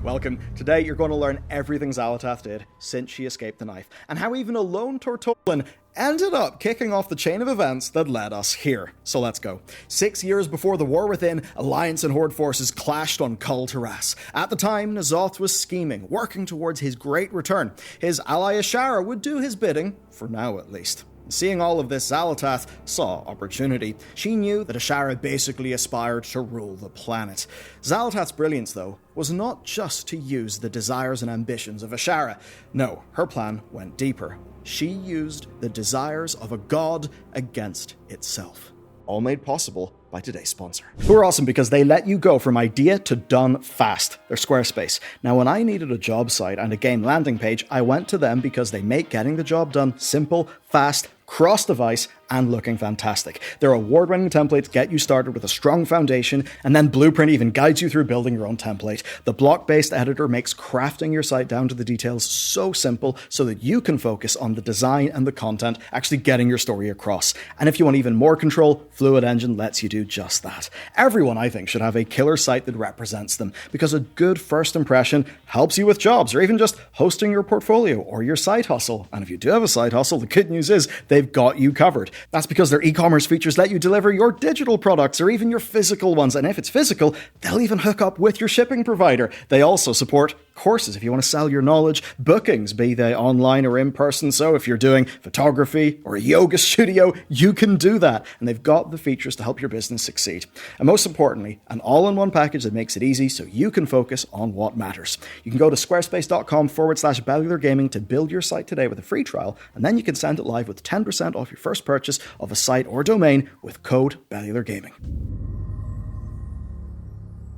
Welcome. Today you're going to learn everything Xal'atath did since she escaped the knife, and how even a lone Tortollan ended up kicking off the chain of events that led us here. So let's go. 6 years before the War Within, Alliance and Horde forces clashed on Kul Tiras. At the time, N'Zoth was scheming, working towards his great return. His ally Azshara would do his bidding, for now at least. Seeing all of this, Xal'atath saw opportunity. She knew that Azshara basically aspired to rule the planet. Xal'atath's brilliance, though, was not just to use the desires and ambitions of Azshara. No, her plan went deeper. She used the desires of a god against itself. All made possible by today's sponsor, who are awesome because they let you go from idea to done fast. They're Squarespace. Now, when I needed a job site and a game landing page, I went to them because they make getting the job done simple, fast, cross-device, and looking fantastic. Their award-winning templates get you started with a strong foundation, and then Blueprint even guides you through building your own template. The block-based editor makes crafting your site down to the details so simple so that you can focus on the design and the content, actually getting your story across. And if you want even more control, Fluid Engine lets you do just that. Everyone, I think, should have a killer site that represents them, because a good first impression helps you with jobs, or even just hosting your portfolio or your side hustle. And if you do have a side hustle, the good news is they've got you covered. That's because their e-commerce features let you deliver your digital products or even your physical ones. And if it's physical, they'll even hook up with your shipping provider. They also support courses if you want to sell your knowledge, bookings, be they online or in person. So if you're doing photography or a yoga studio, you can do that. And they've got the features to help your business succeed. And most importantly, an all-in-one package that makes it easy so you can focus on what matters. You can go to squarespace.com/Bellular Gaming to build your site today with a free trial, and then you can send it live with 10% off your first purchase of a site or domain with code Bellular Gaming.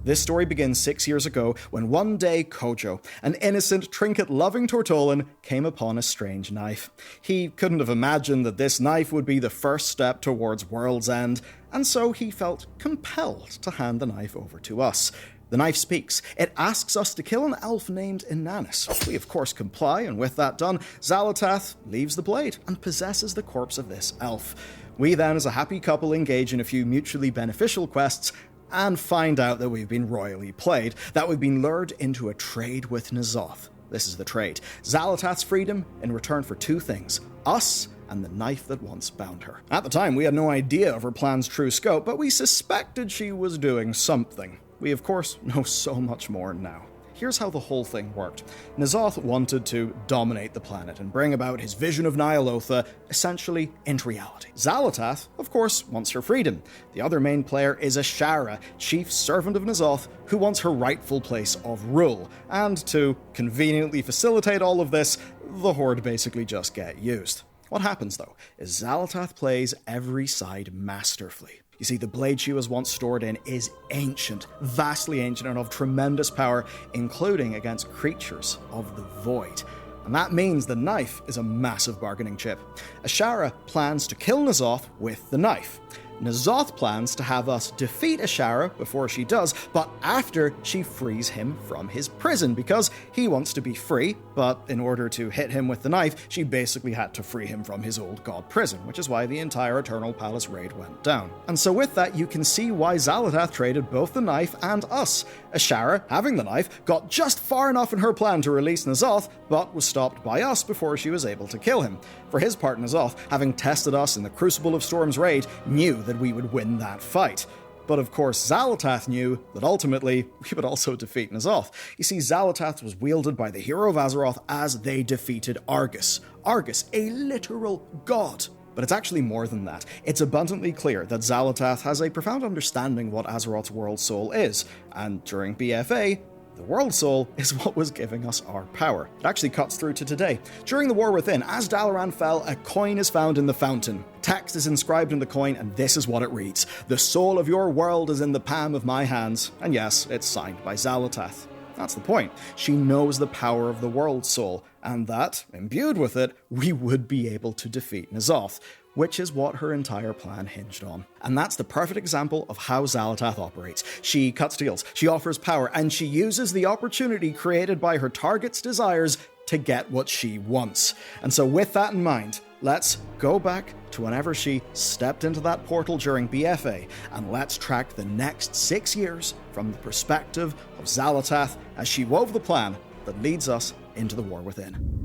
This story begins 6 years ago when one day Kojo, an innocent, trinket-loving Tortollan, came upon a strange knife. He couldn't have imagined that this knife would be the first step towards World's End, and so he felt compelled to hand the knife over to us. The knife speaks. It asks us to kill an elf named Inannis. We of course comply, and with that done, Xal'atath leaves the blade and possesses the corpse of this elf. We then, as a happy couple, engage in a few mutually beneficial quests, and find out that we've been royally played, that we've been lured into a trade with N'Zoth. This is the trade. Xal'atath's freedom in return for two things: us and the knife that once bound her. At the time, we had no idea of her plan's true scope, but we suspected she was doing something. We, of course, know so much more now. Here's how the whole thing worked. N'Zoth wanted to dominate the planet and bring about his vision of Ny'alotha essentially into reality. Xal'atath, of course, wants her freedom. The other main player is Azshara, chief servant of N'Zoth, who wants her rightful place of rule. And to conveniently facilitate all of this, the Horde basically just get used. What happens, though, is Xal'atath plays every side masterfully. You see, the blade she was once stored in is ancient, vastly ancient, and of tremendous power, including against creatures of the void. And that means the knife is a massive bargaining chip. Azshara plans to kill N'Zoth with the knife. N'Zoth plans to have us defeat Azshara before she does, but after she frees him from his prison, because he wants to be free, but in order to hit him with the knife, she basically had to free him from his old god prison, which is why the entire Eternal Palace raid went down. And so with that, you can see why Xal'atath traded both the knife and us. Azshara, having the knife, got just far enough in her plan to release N'Zoth, but was stopped by us before she was able to kill him. For his part, N'Zoth, having tested us in the Crucible of Storms raid, knew that we would win that fight. But of course, Xal'atath knew that ultimately we would also defeat N'Zoth. You see, Xal'atath was wielded by the hero of Azeroth as they defeated Argus. Argus, a literal god. But it's actually more than that. It's abundantly clear that Xal'atath has a profound understanding what Azeroth's World Soul is, and during BFA, the World Soul is what was giving us our power. It actually cuts through to today. During the War Within, as Dalaran fell, a coin is found in the fountain. Text is inscribed in the coin, and this is what it reads: "The soul of your world is in the palm of my hands." And yes, it's signed by Xal'atath. That's the point. She knows the power of the World Soul, and that, imbued with it, we would be able to defeat N'Zoth, which is what her entire plan hinged on. And that's the perfect example of how Xal'atath operates. She cuts deals, she offers power, and she uses the opportunity created by her target's desires to get what she wants. And so with that in mind, let's go back to whenever she stepped into that portal during BFA, and let's track the next 6 years from the perspective of Xal'atath as she wove the plan that leads us into the War Within.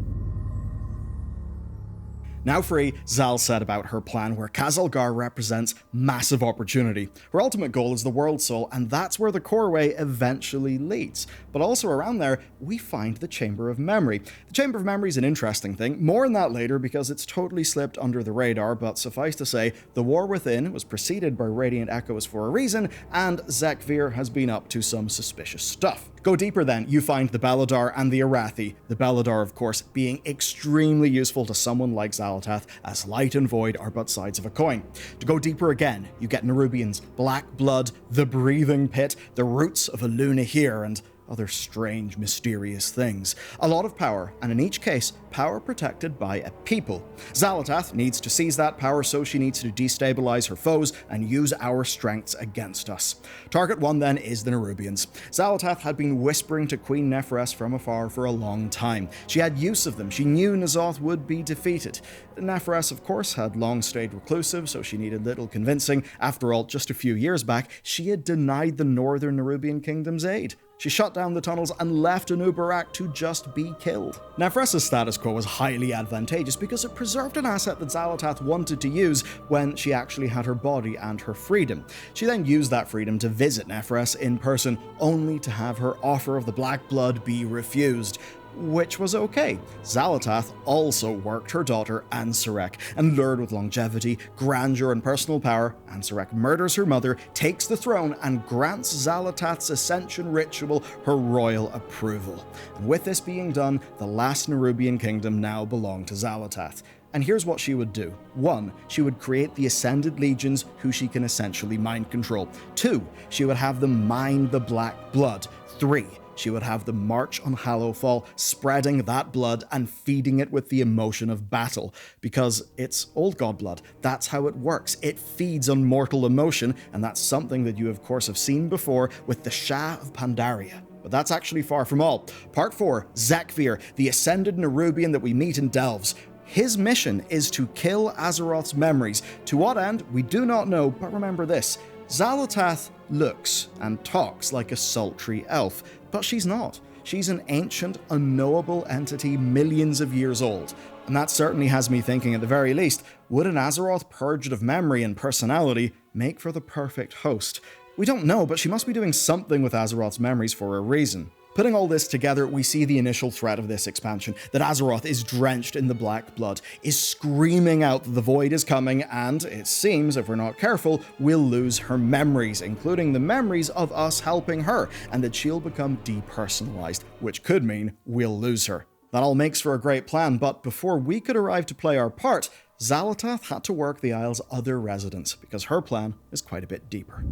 Now free, Zal said about her plan where Khazalgar represents massive opportunity. Her ultimate goal is the World Soul, and that's where the core way eventually leads. But also around there, we find the Chamber of Memory. The Chamber of Memory is an interesting thing. More on that later because it's totally slipped under the radar, but suffice to say, the War Within was preceded by Radiant Echoes for a reason, and Xek'Vir has been up to some suspicious stuff. Go deeper then, you find the Bellular and the Arathi, the Bellular of course being extremely useful to someone like Xal'atath, as light and void are but sides of a coin. To go deeper again, you get Nerubians, Black Blood, the Breathing Pit, the roots of Eluna here, and other strange, mysterious things. A lot of power, and in each case, power protected by a people. Xal'atath needs to seize that power, so she needs to destabilize her foes and use our strengths against us. Target 1 then is the Nerubians. Xal'atath had been whispering to Queen Neferess from afar for a long time. She had use of them. She knew N'Zoth would be defeated. Neferess, of course, had long stayed reclusive, so she needed little convincing. After all, just a few years back, she had denied the northern Nerubian kingdoms aid. She shut down the tunnels and left Anubarak to just be killed. Neferess's status quo was highly advantageous because it preserved an asset that Xal'atath wanted to use when she actually had her body and her freedom. She then used that freedom to visit Neferess in person, only to have her offer of the Black Blood be refused. Which was okay. Xal'atath also worked her daughter Ansarek, and lured with longevity, grandeur, and personal power, Ansarek murders her mother, takes the throne, and grants Xal'atath's ascension ritual her royal approval. And with this being done, the last Nerubian kingdom now belonged to Xal'atath. And here's what she would do. 1. She would create the Ascended Legions, who she can essentially mind control. 2. She would have them mine the Black Blood. 3. She would have them march on Hallowfall, spreading that blood and feeding it with the emotion of battle. Because it's Old God blood. That's how it works. It feeds on mortal emotion, and that's something that you of course have seen before with the Shah of Pandaria. But that's actually far from all. Part 4, Xek'Vir, the Ascended Nerubian that we meet in Delves. His mission is to kill Azeroth's memories. To what end, we do not know, but remember this. Xal'atath looks and talks like a sultry elf, but she's not. She's an ancient, unknowable entity millions of years old. And that certainly has me thinking, at the very least, would an Azeroth purged of memory and personality make for the perfect host? We don't know, but she must be doing something with Azeroth's memories for a reason. Putting all this together, we see the initial threat of this expansion, that Azeroth is drenched in the Black Blood, is screaming out that the Void is coming, and, it seems, if we're not careful, we'll lose her memories, including the memories of us helping her, and that she'll become depersonalized, which could mean we'll lose her. That all makes for a great plan, but before we could arrive to play our part, Xal'atath had to work the Isle's other residents, because her plan is quite a bit deeper.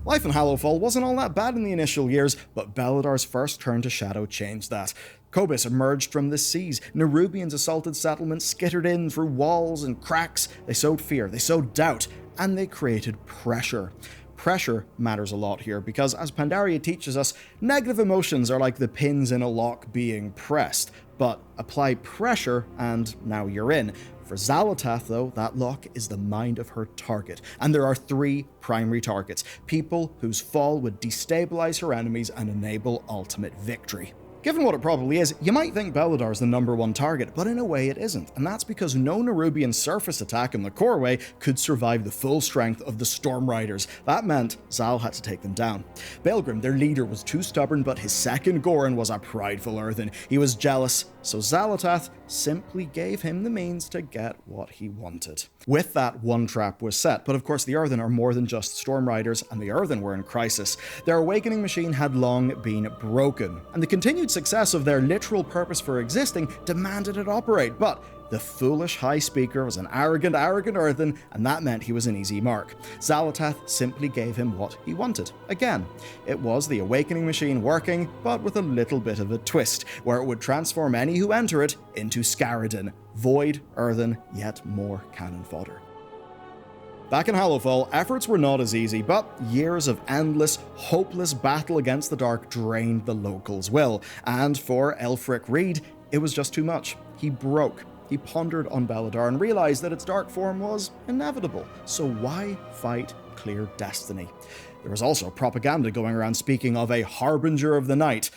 Life in Hallowfall wasn't all that bad in the initial years, but Belladar's first turn to Shadow changed that. Kobus emerged from the seas, Nerubians assaulted settlements, skittered in through walls and cracks, they sowed fear, they sowed doubt, and they created pressure. Pressure matters a lot here, because as Pandaria teaches us, negative emotions are like the pins in a lock being pressed, but apply pressure and now you're in. For Xal'atath, though, that lock is the mind of her target, and there are 3 primary targets, people whose fall would destabilize her enemies and enable ultimate victory. Given what it probably is, you might think Belladar's the #1 target, but in a way it isn't, and that's because no Nerubian surface attack in the core way could survive the full strength of the Storm Riders. That meant Zal had to take them down. Baelgrim, their leader, was too stubborn, but his second Goran was a prideful earthen. He was jealous, so Xal'atath simply gave him the means to get what he wanted. With that, one trap was set, but of course the Earthen are more than just Storm Riders, and the Earthen were in crisis. Their awakening machine had long been broken, and the continued success of their literal purpose for existing demanded it operate, but the foolish High Speaker was an arrogant Earthen, and that meant he was an easy mark. Xal'atath simply gave him what he wanted. Again, it was the awakening machine working, but with a little bit of a twist, where it would transform any who enter it into Scaradin, void, earthen, yet more cannon fodder. Back in Hallowfall, efforts were not as easy, but years of endless, hopeless battle against the dark drained the locals' will, and for Elfric Reed, it was just too much. He broke. he pondered on Bellular and realized that its dark form was inevitable, so why fight clear destiny? There was also propaganda going around speaking of a harbinger of the night,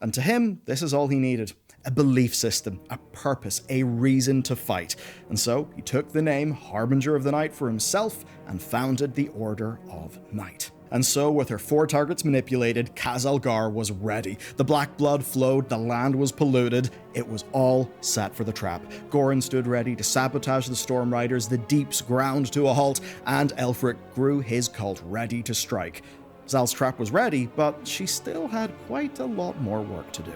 and to him, this is all he needed. A belief system, a purpose, a reason to fight. And so he took the name Harbinger of the Night for himself and founded the Order of Night. And so, with her 4 targets manipulated, Xal'atath was ready. The black blood flowed, the land was polluted, it was all set for the trap. Goran stood ready to sabotage the Storm Riders, the deeps ground to a halt, and Elfric grew his cult ready to strike. Xal's trap was ready, but she still had quite a lot more work to do.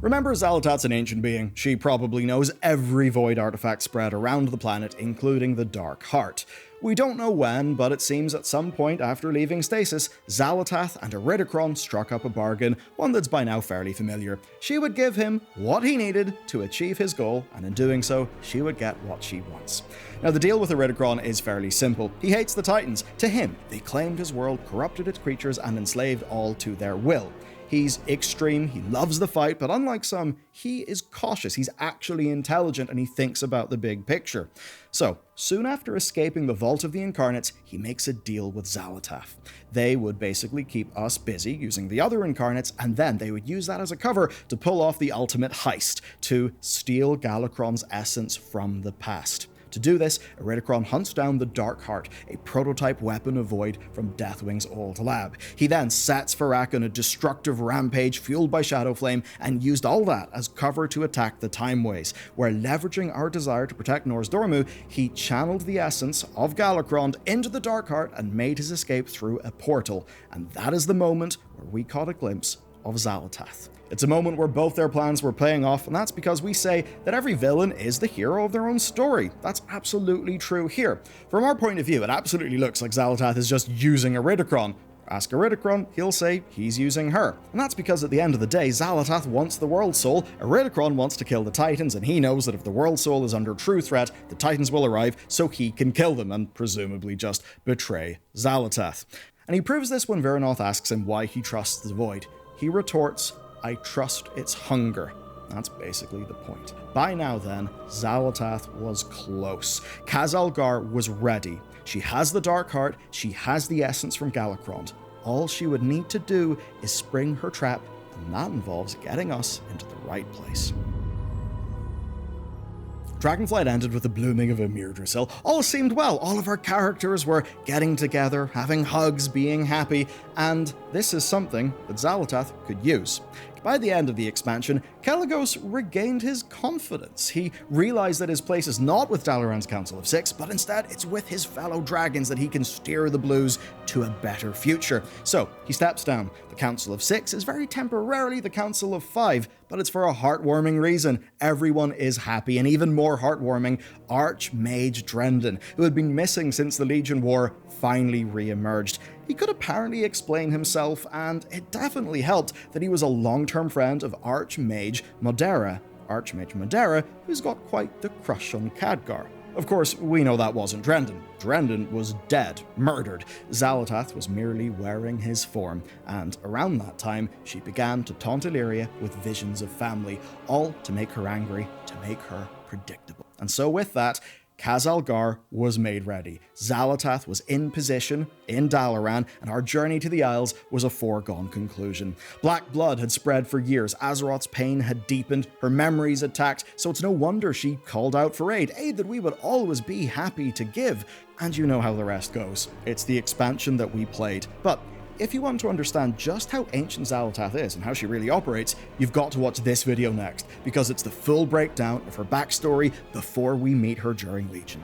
Remember, Xal'atath's an ancient being. She probably knows every void artifact spread around the planet, including the Dark Heart. We don't know when, but it seems at some point after leaving Stasis, Xal'atath and Iridikron struck up a bargain, one that's by now fairly familiar. She would give him what he needed to achieve his goal, and in doing so, she would get what she wants. Now, the deal with Iridikron is fairly simple. He hates the Titans. To him, they claimed his world, corrupted its creatures, and enslaved all to their will. He's extreme, he loves the fight, but unlike some, he is cautious, he's actually intelligent, and he thinks about the big picture. So, soon after escaping the Vault of the Incarnates, he makes a deal with Xal'atath. They would basically keep us busy using the other Incarnates, and then they would use that as a cover to pull off the ultimate heist, to steal Galakron's essence from the past. To do this, Iridikron hunts down the Dark Heart, a prototype weapon of Void from Deathwing's old lab. He then sets Farak on a destructive rampage fueled by Shadowflame and used all that as cover to attack the Timeways, where leveraging our desire to protect Nozdormu, he channeled the essence of Galakron into the Dark Heart and made his escape through a portal. And that is the moment where we caught a glimpse of Xal'atath. It's a moment where both their plans were paying off, and that's because we say that every villain is the hero of their own story. That's absolutely true here. From our point of view, it absolutely looks like Xal'atath is just using Iridikron. Ask Iridikron, he'll say he's using her. And that's because at the end of the day, Xal'atath wants the World Soul, Iridikron wants to kill the Titans, and he knows that if the World Soul is under true threat, the Titans will arrive, so he can kill them and presumably just betray Xal'atath. And he proves this when Veranoth asks him why he trusts the Void. He retorts, "I trust its hunger." That's basically the point. By now then, Xal'atath was close. Khazalgar was ready. She has the Dark Heart, she has the essence from Galakron. All she would need to do is spring her trap, and that involves getting us into the right place. Dragonflight ended with the blooming of Ymir Drasil. All seemed well. All of our characters were getting together, having hugs, being happy, and this is something that Xal'atath could use. By the end of the expansion, Kelagos regained his confidence. He realized that his place is not with Dalaran's Council of Six, but instead it's with his fellow dragons that he can steer the Blues to a better future. So he steps down. The Council of Six is very temporarily the Council of Five, but it's for a heartwarming reason. Everyone is happy, and even more heartwarming, Archmage Drendon, who had been missing since the Legion War, finally re-emerged. He could apparently explain himself, and it definitely helped that he was a long-term friend of Archmage Modera, who's got quite the crush on Khadgar. Of course, we know that wasn't Drendon. Drendon was dead, murdered. Xal'atath was merely wearing his form, and around that time, she began to taunt Illyria with visions of family, all to make her angry, to make her predictable. And so with that, Khazalgar was made ready. Xal'atath was in position in Dalaran, and our journey to the Isles was a foregone conclusion. Black blood had spread for years, Azeroth's pain had deepened, her memories attacked, so it's no wonder she called out for aid that we would always be happy to give. And you know how the rest goes. It's the expansion that we played. But if you want to understand just how ancient Xal'atath is and how she really operates, you've got to watch this video next, because it's the full breakdown of her backstory before we meet her during Legion.